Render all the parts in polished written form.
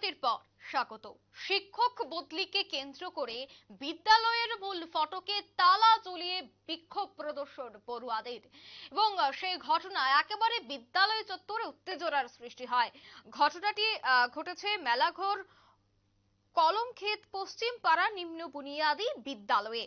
বিরতির পর স্বাগত। শিক্ষক বদলিকে কেন্দ্র করে বিদ্যালয়ের মূল ফটকে তালা ঝুলিয়ে বিক্ষোভ প্রদর্শন পড়ুয়াদের এবং সেই ঘটনায় একেবারে বিদ্যালয় চত্বরে উত্তেজনার সৃষ্টি হয়। ঘটনাটি ঘটেছে মেলাঘর কলমক্ষেত পশ্চিম পাড়া নিম্ন বুনিয়াদী বিদ্যালয়ে।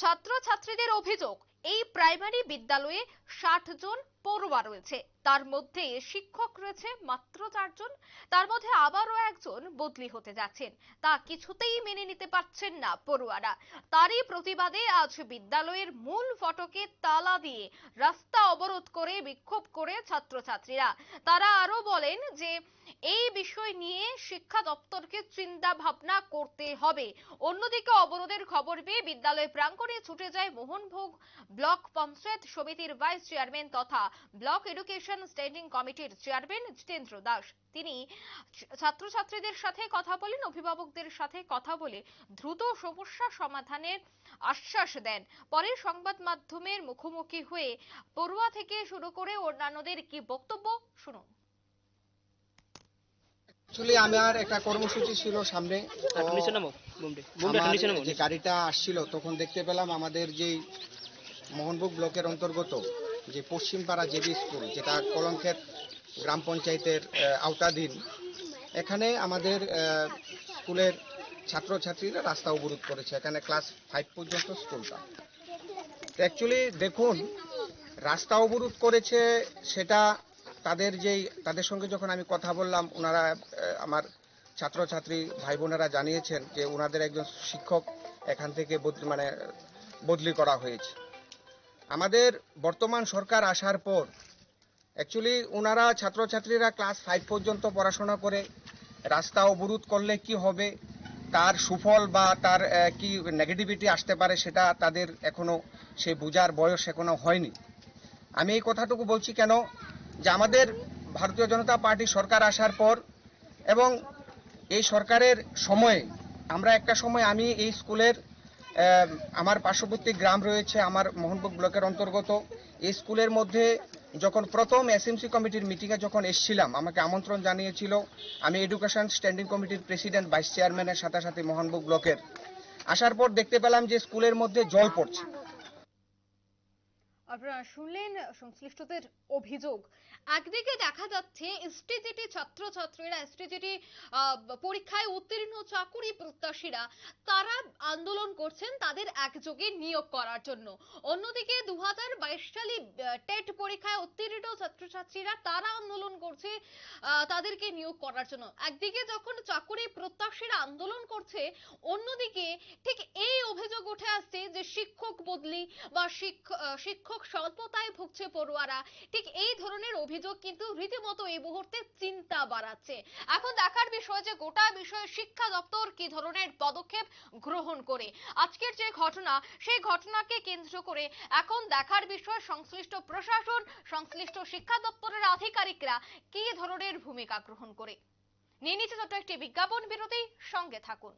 ছাত্রছাত্রীদের অভিযোগ, এই প্রাইমারি বিদ্যালয়ে ৬০ জন পড়ুয়া রয়েছে, তার মধ্যে শিক্ষক রয়েছে মাত্র ৪ জন। তার মধ্যে আবারও একজন বদলি হতে যাচ্ছেন, তা কিছুতেই মেনে নিতে পারছেন না পড়ুয়ারা। তারই প্রতিবাদে আজ বিদ্যালয়ের মূল ফটকে তালা দিয়ে রাস্তা অবরোধ করে বিক্ষোভ করে ছাত্রছাত্রীরা। তারা আরো বলেন যে এই বিষয় নিয়ে শিক্ষা দপ্তরকে চিন্তা ভাবনা করতে হবে। অন্যদিকে অবরোধের খবর পেয়ে বিদ্যালয় প্রাঙ্গণে ছুটে যায় মোহনভোগ ব্লক পঞ্চায়েত সমিতির ভাইস চেয়ারম্যান তথা ব্লক এডুকেশন স্ট্যান্ডিং কমিটির চেয়ারম্যান জিতেন্দ্র দাস। তিনি ছাত্রছাত্রীদের সাথে কথা বলেন, অভিভাবকদের সাথে কথা বলে দ্রুত সমস্যা সমাধানের আশ্বাস দেন। পরে সংবাদ মাধ্যমের মুখোমুখি হয়ে পড়ুয়া থেকে শুরু করে অন্যান্যদের কি বক্তব্য শুনুন। অ্যাকচুয়ালি আমার একটা কর্মসূচি ছিল সামনে, যে গাড়িটা আসছিল তখন দেখতে পেলাম আমাদের যে মোহনভোগ ব্লকের অন্তর্গত যে পশ্চিমপাড়া জেবি স্কুল, যেটা কলমক্ষেত গ্রাম পঞ্চায়েতের আওতাধীন, এখানে আমাদের স্কুলের ছাত্রছাত্রীরা রাস্তা অবরোধ করেছে। এখানে ক্লাস 5 পর্যন্ত স্কুলটা। অ্যাকচুয়ালি দেখুন, রাস্তা অবরোধ করেছে সেটা তাদের সঙ্গে যখন আমি কথা বললাম, ওনারা আমার ছাত্রছাত্রী ভাই বোনেরা জানিয়েছেন যে ওনাদের একজন শিক্ষক এখান থেকে বদলি করা হয়েছে। আমাদের বর্তমান সরকার আসার পর অ্যাকচুয়ালি ওনারা ছাত্রছাত্রীরা ক্লাস 5 পর্যন্ত পড়াশোনা করে রাস্তা অবরোধ করলে কি হবে, তার সুফল বা তার কি নেগেটিভিটি আসতে পারে, সেটা তাদের এখনো সে বোঝার বয়স এখনো হয়নি। আমি এই কথাটুকু বলছি কেন, যে আমাদের ভারতীয় জনতা পার্টি সরকার আসার পর এবং এই সরকারের সময়ে আমরা একটা সময় আমি এই স্কুলের আমার পার্শ্ববর্তী গ্রাম রয়েছে আমার মোহনভোগ ব্লকের অন্তর্গত, এই স্কুলের মধ্যে যখন প্রথম এসএমসি কমিটির মিটিংয়ে যখন এসেছিলাম, আমাকে আমন্ত্রণ জানিয়েছিল। আমি এডুকেশন স্ট্যান্ডিং কমিটির প্রেসিডেন্ট ভাইস চেয়ারম্যানের সাথে সাথে মোহনভোগ ব্লকের আসার পর দেখতে পেলাম যে স্কুলের মধ্যে জল পড়ছে। আপনারা শুনলেন সংশ্লিষ্টদের অভিযোগ। একদিকে দেখা যাচ্ছে এসটিজিটি ছাত্রছাত্রীরা, এসটিজিটি পরীক্ষায় উত্তীর্ণ চাকুরি প্রত্যাশীরা, তারা আন্দোলন করছেন তাদের একযোগে নিয়োগ করার জন্য। অন্যদিকে 2022 সালে টেট পরীক্ষায় উত্তীর্ণ ছাত্রছাত্রীরা তারা আন্দোলন করছে তাদেরকে নিয়োগ করার জন্য। একদিকে যখন চাকুরি প্রত্যাশীরা আন্দোলন করছে, অন্যদিকে ঠিক এই অভিযোগ উঠে আসছে যে শিক্ষক বদলি বা শিক্ষক স্বল্পতায় ভুগছে পড়ুয়ারা। ঠিক এই ধরনের অভিযোগ কিন্তু রীতিমতো এই মুহূর্তে চিন্তা বাড়াচ্ছে। এখন দেখার বিষয় যে গোটা বিষয়ে শিক্ষা দপ্তর কি ধরনের পদক্ষেপ গ্রহণ করে। আজকের যে ঘটনা, সেই ঘটনাকে কেন্দ্র করে এখন দেখার বিষয় সংশ্লিষ্ট প্রশাসন, সংশ্লিষ্ট শিক্ষা দপ্তরের আধিকারিকরা কি ধরনের ভূমিকা গ্রহণ করে। নিয়ে নিচ্ছে ছোট্ট একটি বিজ্ঞাপন বিরতি, সঙ্গে থাকুন।